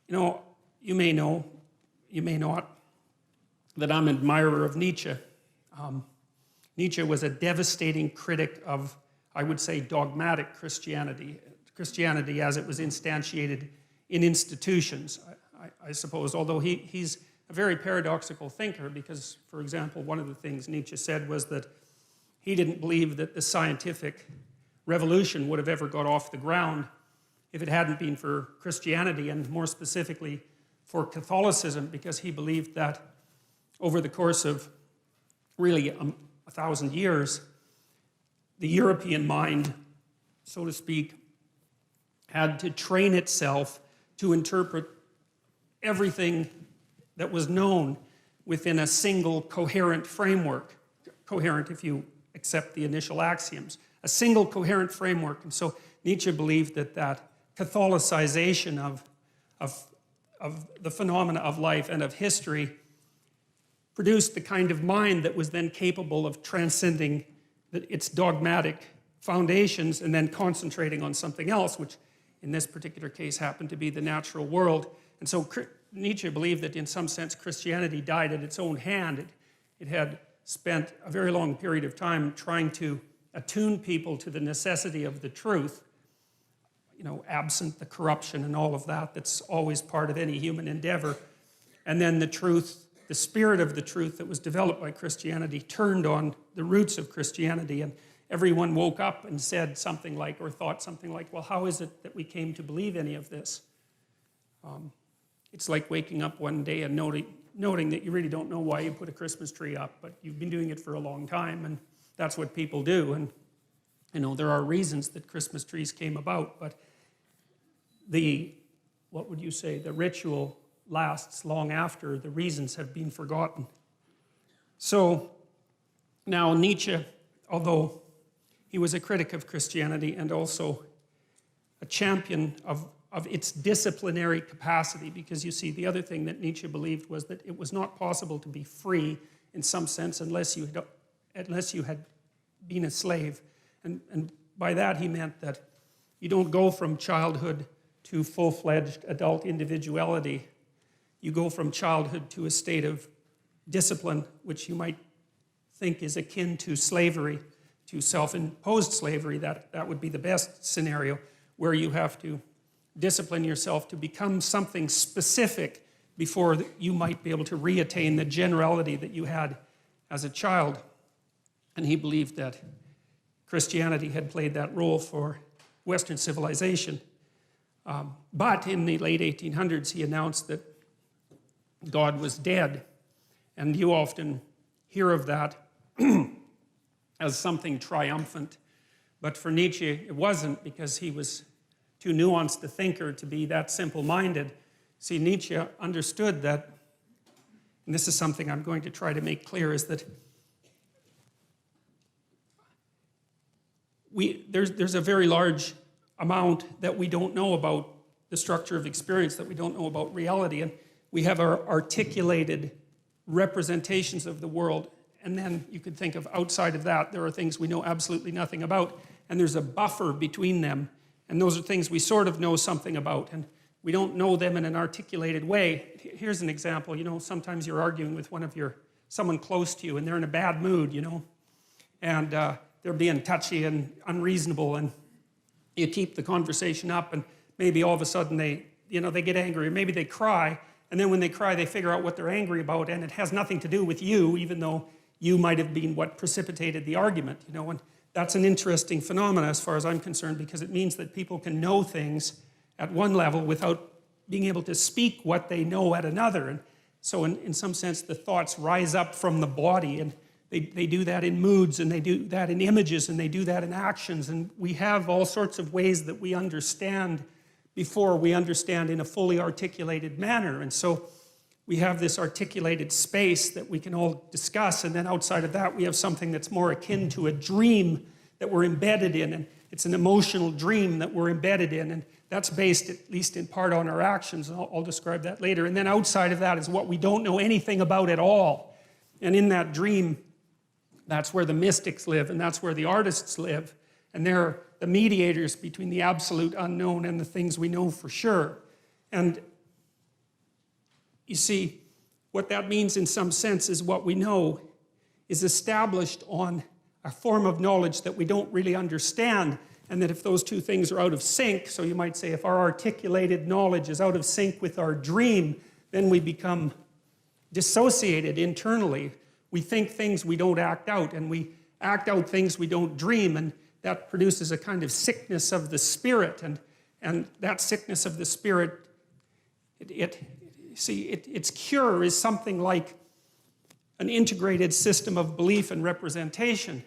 You know, you may not, that I'm an admirer of Nietzsche. Nietzsche was a devastating critic of, I would say, dogmatic Christianity. Christianity as it was instantiated in institutions, I suppose, although he's a very paradoxical thinker because, for example, one of the things Nietzsche said was that he didn't believe that the scientific revolution would have ever got off the ground if it hadn't been for Christianity, and more specifically for Catholicism, because he believed that over the course of really 1,000 years, the European mind, so to speak, had to train itself to interpret everything that was known within a single coherent framework. Coherent if you accept the initial axioms. A single coherent framework. And so Nietzsche believed that that Catholicization of the phenomena of life and of history produced the kind of mind that was then capable of transcending its dogmatic foundations and then concentrating on something else, which in this particular case happened to be the natural world. And so Nietzsche believed that in some sense Christianity died at its own hand. It had spent a very long period of time trying to attune people to the necessity of the truth, you know, absent the corruption and all of that that's always part of any human endeavor. And then the truth, the spirit of the truth that was developed by Christianity turned on the roots of Christianity, and everyone woke up and said something like, or thought something like, well, how is it that we came to believe any of this? It's like waking up one day and noting that you really don't know why you put a Christmas tree up, but you've been doing it for a long time, and that's what people do. And you know, there are reasons that Christmas trees came about, but what would you say, the ritual lasts long after the reasons have been forgotten. So now Nietzsche, although he was a critic of Christianity and also a champion of its disciplinary capacity, because you see, the other thing that Nietzsche believed was that it was not possible to be free in some sense unless you had been a slave. And by that he meant that you don't go from childhood to full-fledged adult individuality. You go from childhood to a state of discipline, which you might think is akin to slavery, to self-imposed slavery. That would be the best scenario, where you have to discipline yourself to become something specific before you might be able to reattain the generality that you had as a child. And he believed that Christianity had played that role for Western civilization. But in the late 1800s, he announced that God was dead. And you often hear of that as something triumphant. But for Nietzsche, it wasn't, because he was too nuanced a thinker to be that simple-minded. See, Nietzsche understood that, and this is something I'm going to try to make clear, is that there's a very large amount that we don't know about the structure of experience, that we don't know about reality, and we have our articulated representations of the world, and then you could think of outside of that, there are things we know absolutely nothing about, and there's a buffer between them, and those are things we sort of know something about, and we don't know them in an articulated way. Here's an example. You know, sometimes you're arguing with someone close to you, and they're in a bad mood, you know, and they're being touchy and unreasonable, and you keep the conversation up, and maybe all of a sudden they get angry, or maybe they cry, and then when they cry, they figure out what they're angry about, and it has nothing to do with you, even though you might have been what precipitated the argument, you know, and that's an interesting phenomenon as far as I'm concerned, because it means that people can know things at one level without being able to speak what they know at another. And so in some sense, the thoughts rise up from the body, and they do that in moods, and they do that in images, and they do that in actions. And we have all sorts of ways that we understand before we understand in a fully articulated manner. And so we have this articulated space that we can all discuss, and then outside of that we have something that's more akin to a dream that we're embedded in, and it's an emotional dream that we're embedded in, and that's based, at least in part, on our actions, and I'll describe that later. And then outside of that is what we don't know anything about at all. And in that dream, that's where the mystics live, and that's where the artists live, and they're the mediators between the absolute unknown and the things we know for sure. And you see, what that means in some sense is what we know is established on a form of knowledge that we don't really understand, and that if those two things are out of sync, so you might say if our articulated knowledge is out of sync with our dream, then we become dissociated internally. We think things we don't act out, and we act out things we don't dream, and that produces a kind of sickness of the spirit, and that sickness of the spirit, its cure is something like an integrated system of belief and representation.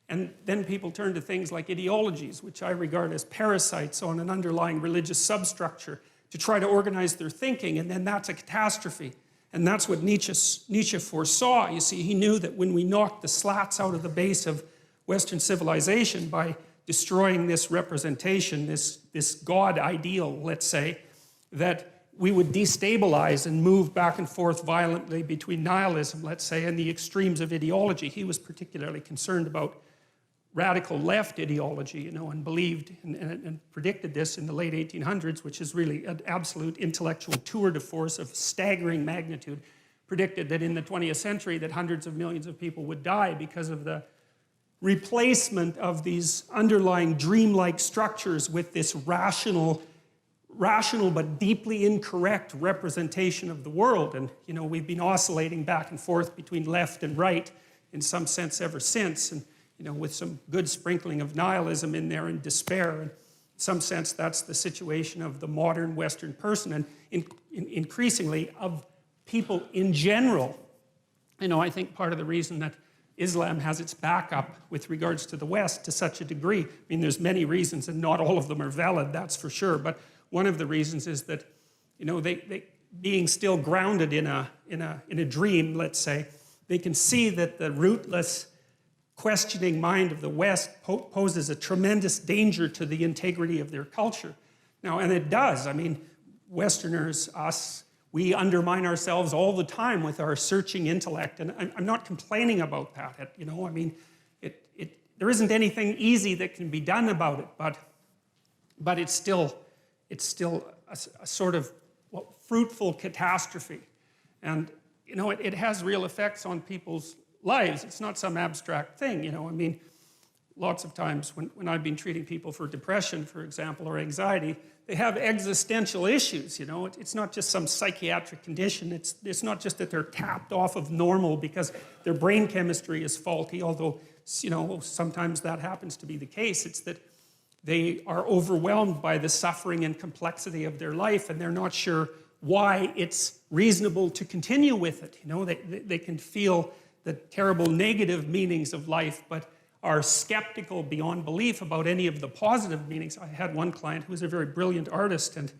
And then people turn to things like ideologies, which I regard as parasites on an underlying religious substructure, to try to organize their thinking, and then that's a catastrophe. And that's what Nietzsche foresaw. You see, he knew that when we knocked the slats out of the base of Western civilization by destroying this representation, this God ideal, let's say, that we would destabilize and move back and forth violently between nihilism, let's say, and the extremes of ideology. He was particularly concerned about radical left ideology, and believed and predicted this in the late 1800s, which is really an absolute intellectual tour de force of staggering magnitude. Predicted that in the 20th century that hundreds of millions of people would die because of the replacement of these underlying dreamlike structures with this rational but deeply incorrect representation of the world. And we've been oscillating back and forth between left and right in some sense ever since, and with some good sprinkling of nihilism in there and despair. And in some sense, that's the situation of the modern Western person, and increasingly of people in general. I think part of the reason that Islam has its backup with regards to the West to such a degree, there's many reasons, and not all of them are valid, that's for sure, but one of the reasons is that, they being still grounded in a dream, let's say, they can see that the rootless, questioning mind of the West poses a tremendous danger to the integrity of their culture. Now, and it does. Westerners, us, we undermine ourselves all the time with our searching intellect, and I'm not complaining about that. There isn't anything easy that can be done about it, but it's still a sort of fruitful catastrophe, and it has real effects on people's lives. It's not some abstract thing, lots of times when I've been treating people for depression, for example, or anxiety, they have existential issues, It's not just some psychiatric condition. It's not just that they're tapped off of normal because their brain chemistry is faulty, although, sometimes that happens to be the case. It's that they are overwhelmed by the suffering and complexity of their life, and they're not sure why it's reasonable to continue with it. They can feel the terrible negative meanings of life, but are skeptical beyond belief about any of the positive meanings. I had one client who was a very brilliant artist, and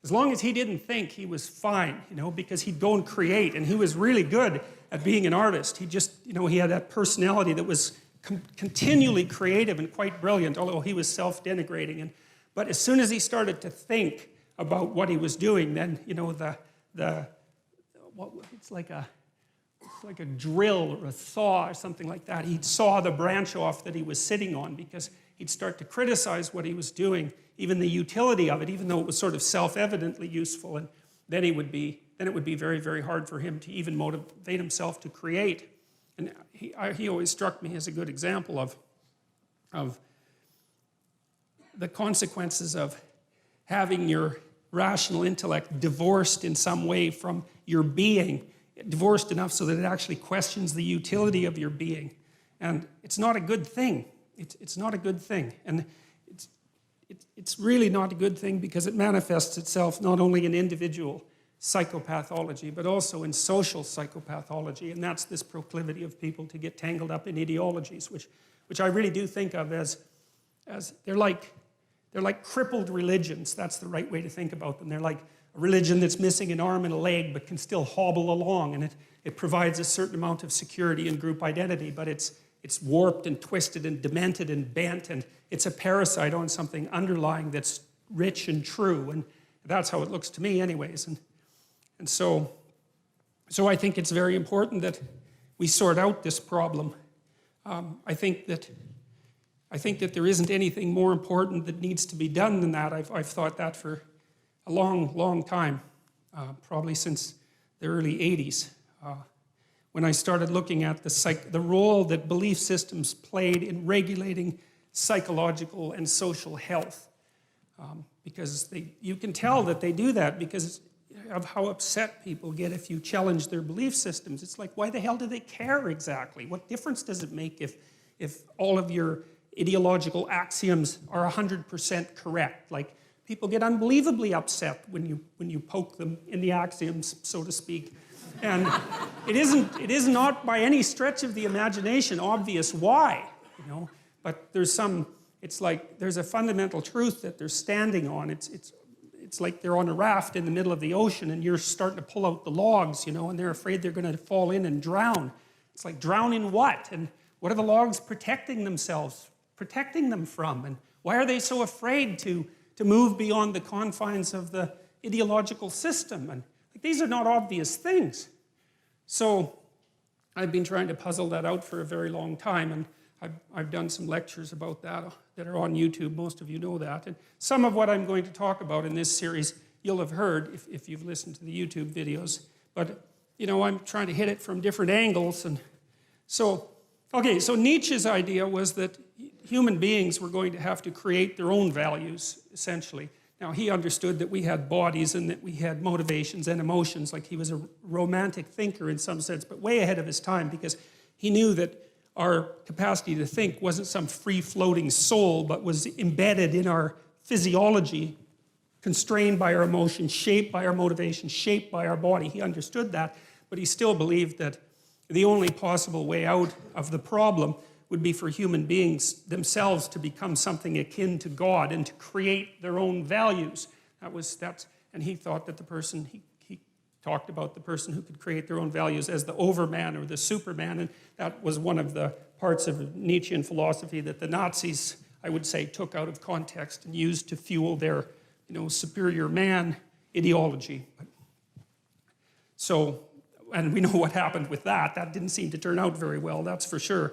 as long as he didn't think, he was fine, because he'd go and create, and he was really good at being an artist. He just, he had that personality that was continually creative and quite brilliant, although he was self-denigrating. But as soon as he started to think about what he was doing, then, it's like a drill or a saw or something like that. He'd saw the branch off that he was sitting on, because he'd start to criticize what he was doing, even the utility of it, even though it was sort of self-evidently useful. And then it would be very, very hard for him to even motivate himself to create. And he always struck me as a good example of the consequences of having your rational intellect divorced in some way from your being, divorced enough so that it actually questions the utility of your being. And it's not a good thing. It's not a good thing. And it's really not a good thing, because it manifests itself not only in individual psychopathology, but also in social psychopathology. And that's this proclivity of people to get tangled up in ideologies, which I really do think of as they're like crippled religions. That's the right way to think about them. They're like a religion that's missing an arm and a leg, but can still hobble along, and it provides a certain amount of security and group identity, but it's warped and twisted and demented and bent, and it's a parasite on something underlying that's rich and true, and that's how it looks to me anyways. And so I think it's very important that we sort out this problem. I think that there isn't anything more important that needs to be done than that. I've thought that for a long, long time, probably since the early 80s, when I started looking at the role that belief systems played in regulating psychological and social health. Because you can tell that they do that because of how upset people get if you challenge their belief systems. It's like, why the hell do they care exactly? What difference does it make if all of your ideological axioms are 100% correct? Like, people get unbelievably upset when you poke them in the axioms, so to speak. And it is not by any stretch of the imagination obvious why, you know. But it's like there's a fundamental truth that they're standing on. It's like they're on a raft in the middle of the ocean and you're starting to pull out the logs, you know, and they're afraid they're going to fall in and drown. It's like, drown in what? And what are the logs protecting them from? And why are they so afraid to move beyond the confines of the ideological system? And like, these are not obvious things. So I've been trying to puzzle that out for a very long time, and I've done some lectures about that are on YouTube. Most of you know that. And some of what I'm going to talk about in this series you'll have heard if you've listened to the YouTube videos. But, you know, I'm trying to hit it from different angles. And so Nietzsche's idea was that human beings were going to have to create their own values, essentially. Now, he understood that we had bodies and that we had motivations and emotions, like he was a romantic thinker in some sense, but way ahead of his time, because he knew that our capacity to think wasn't some free-floating soul, but was embedded in our physiology, constrained by our emotions, shaped by our motivations, shaped by our body. He understood that, but he still believed that the only possible way out of the problem would be for human beings themselves to become something akin to God and to create their own values. And he thought that he talked about the person who could create their own values as the overman or the superman, and that was one of the parts of Nietzschean philosophy that the Nazis, I would say, took out of context and used to fuel their, you know, superior man ideology. So, and we know what happened with that. That didn't seem to turn out very well, that's for sure.